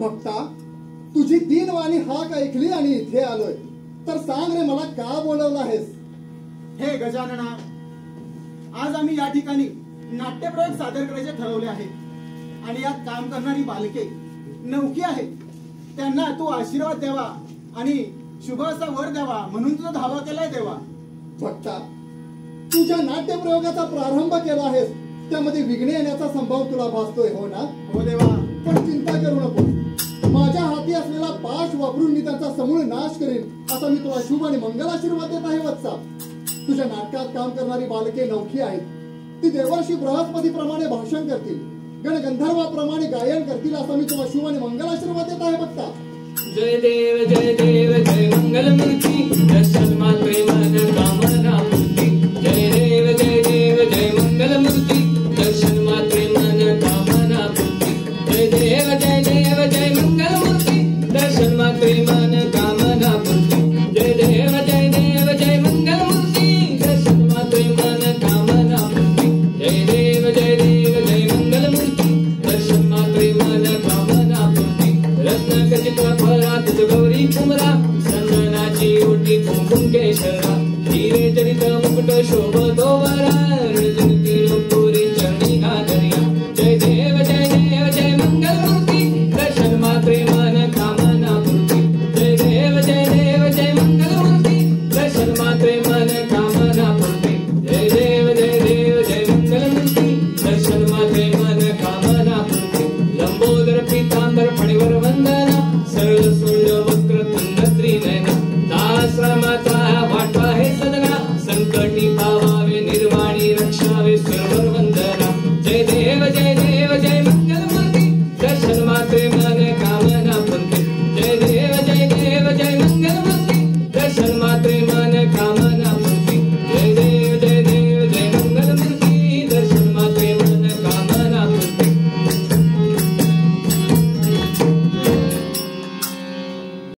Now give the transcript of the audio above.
भक्ता, तुझी दीनवाणी हाक ऐकली आणि इथे आलोय, तर सांग रे मला का बोलवलं आहेस? हे गजानना, आज आम्ही या ठिकाणी नाट्यप्रयोग सादर करायचे ठरवले आहे आणि यात काम करणारी बालके नवकी आहेत. त्यांना तू आशीर्वाद द्यावा आणि शुभ असा वर द्यावा म्हणून तुझा धावा केलाय देवा. भक्ता, तुझ्या नाट्यप्रयोगाचा प्रारंभ केला आहेस, त्यामध्ये विघ्न येण्याचा संभव तुला भासतोय हो ना? हो देवा. पण चिंता करू नको, माझ्या हाती असलेला पाश वापरून मी त्यांचा समूळ नाश करीन असा मी तुला शुभ आणि मंगल आशीर्वाद देत आहे वत्सा. तुझ्या नाटकात काम करणारी बालके नवखी आहेत. ती देवर्षी बृहस्पती प्रमाणे भाषण करतील, गणगंधर्वाप्रमाणे गायन करतील असा मी तुला शुभ आणि मंगल आशीर्वाद देत आहे भक्ता. जय देव जय मंगल मूर्ती दर्शन मात्रे मन काम